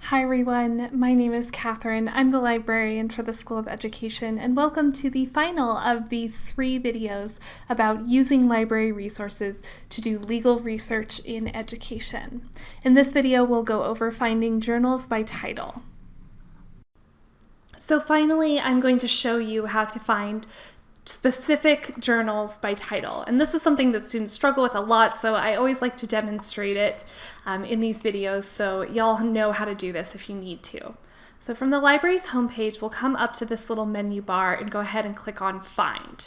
Hi everyone, my name is Katherine. I'm the librarian for the School of Education, and welcome to the final of the 3 videos about using library resources to do legal research in education. In this video, we'll go over finding journals by title. So finally, I'm going to show you how to find specific journals by title. And this is something that students struggle with a lot, so I always like to demonstrate it in these videos so y'all know how to do this if you need to. So from the library's homepage, we'll come up to this little menu bar and go ahead and click on Find.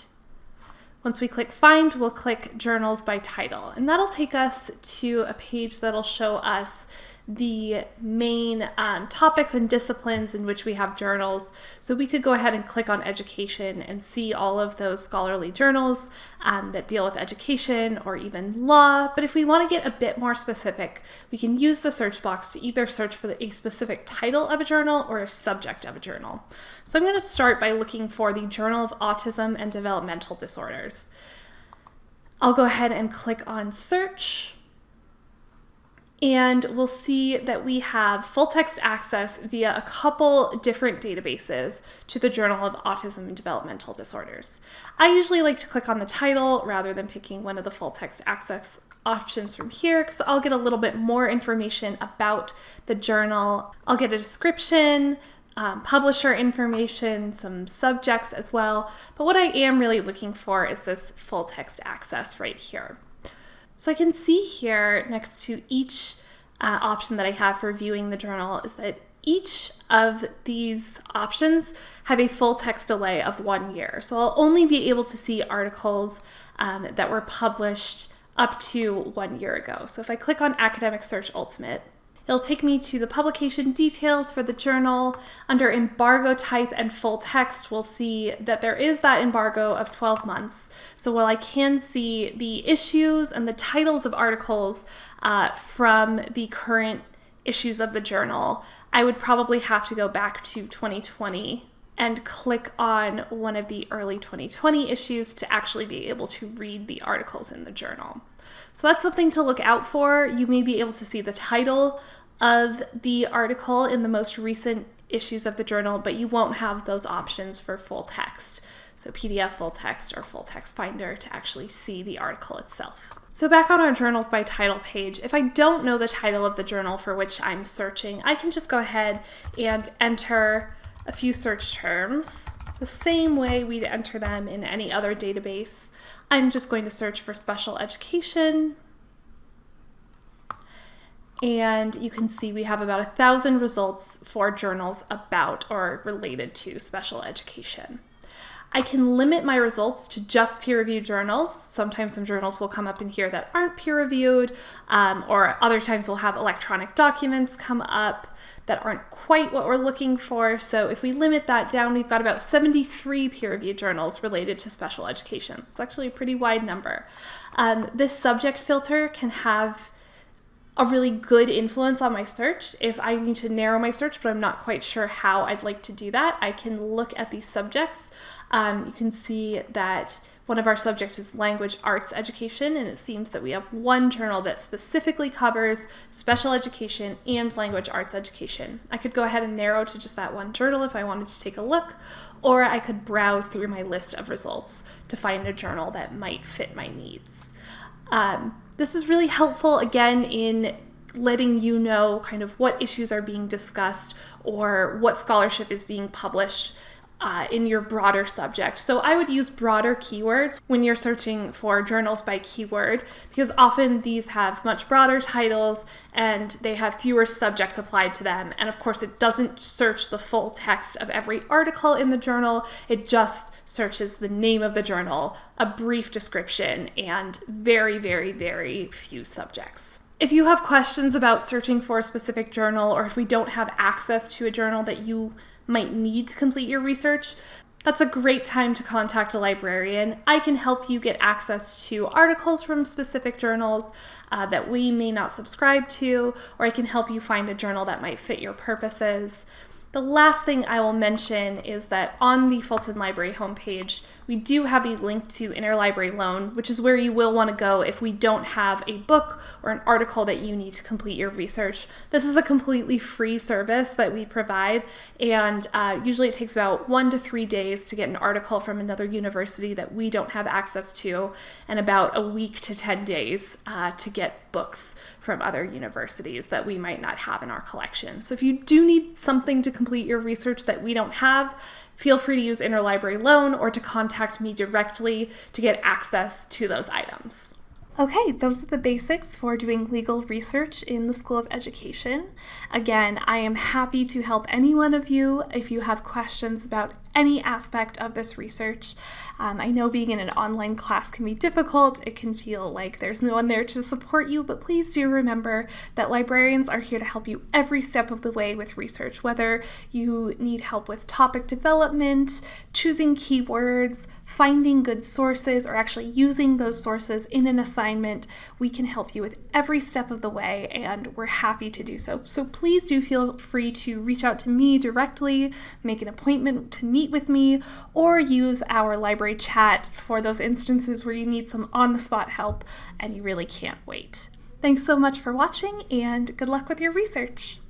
Once we click Find, we'll click Journals by Title, and that'll take us to a page that'll show us the main topics and disciplines in which we have journals. So we could go ahead and click on education and see all of those scholarly journals that deal with education or even law. But if we want to get a bit more specific, we can use the search box to either search for a specific title of a journal or a subject of a journal. So I'm going to start by looking for the Journal of Autism and Developmental Disorders. I'll go ahead and click on Search. And we'll see that we have full text access via a couple different databases to the Journal of Autism and Developmental Disorders. I usually like to click on the title rather than picking one of the full text access options from here because I'll get a little bit more information about the journal. I'll get a description, publisher information, some subjects as well. But what I am really looking for is this full text access right here. So I can see here next to each option that I have for viewing the journal is that each of these options have a full text delay of 1 year. So I'll only be able to see articles that were published up to 1 year ago. So if I click on Academic Search Ultimate, it'll take me to the publication details for the journal. Under embargo type and full text, we'll see that there is that embargo of 12 months. So while I can see the issues and the titles of articles from the current issues of the journal, I would probably have to go back to 2020 and click on one of the early 2020 issues to actually be able to read the articles in the journal. So that's something to look out for. You may be able to see the title of the article in the most recent issues of the journal, but you won't have those options for full text. So PDF full text or full text finder to actually see the article itself. So back on our journals by title page, if I don't know the title of the journal for which I'm searching, I can just go ahead and enter a few search terms the same way we'd enter them in any other database. I'm just going to search for special education. And you can see we have about 1,000 results for journals about or related to special education. I can limit my results to just peer-reviewed journals. Sometimes some journals will come up in here that aren't peer-reviewed, or other times we'll have electronic documents come up that aren't quite what we're looking for. So if we limit that down, we've got about 73 peer-reviewed journals related to special education. It's actually a pretty wide number. This subject filter can have a really good influence on my search. If I need to narrow my search, but I'm not quite sure how I'd like to do that, I can look at these subjects. You can see that one of our subjects is language arts education, and it seems that we have one journal that specifically covers special education and language arts education. I could go ahead and narrow to just that one journal if I wanted to take a look, or I could browse through my list of results to find a journal that might fit my needs. This is really helpful, again, in letting you know kind of what issues are being discussed or what scholarship is being published in your broader subject. So I would use broader keywords when you're searching for journals by keyword, because often these have much broader titles and they have fewer subjects applied to them. And of course, it doesn't search the full text of every article in the journal. It just searches the name of the journal, a brief description, and very, very, very few subjects. If you have questions about searching for a specific journal, or if we don't have access to a journal that you might need to complete your research, that's a great time to contact a librarian. I can help you get access to articles from specific journals that we may not subscribe to, or I can help you find a journal that might fit your purposes. The last thing I will mention is that on the Fulton Library homepage, we do have a link to interlibrary loan, which is where you will want to go if we don't have a book or an article that you need to complete your research. This is a completely free service that we provide, and usually it takes about 1 to 3 days to get an article from another university that we don't have access to, and about a week to 10 days to get books from other universities that we might not have in our collection. So if you do need something to complete your research that we don't have, feel free to use interlibrary loan or to contact me directly to get access to those items. Okay, those are the basics for doing legal research in the School of Education. Again, I am happy to help any one of you if you have questions about any aspect of this research. I know being in an online class can be difficult. It can feel like there's no one there to support you, but please do remember that librarians are here to help you every step of the way with research, whether you need help with topic development, choosing keywords, finding good sources, or actually using those sources in an assignment. We can help you with every step of the way, and we're happy to do so. So please do feel free to reach out to me directly, make an appointment to meet with me, or use our library chat for those instances where you need some on-the-spot help and you really can't wait. Thanks so much for watching, and good luck with your research.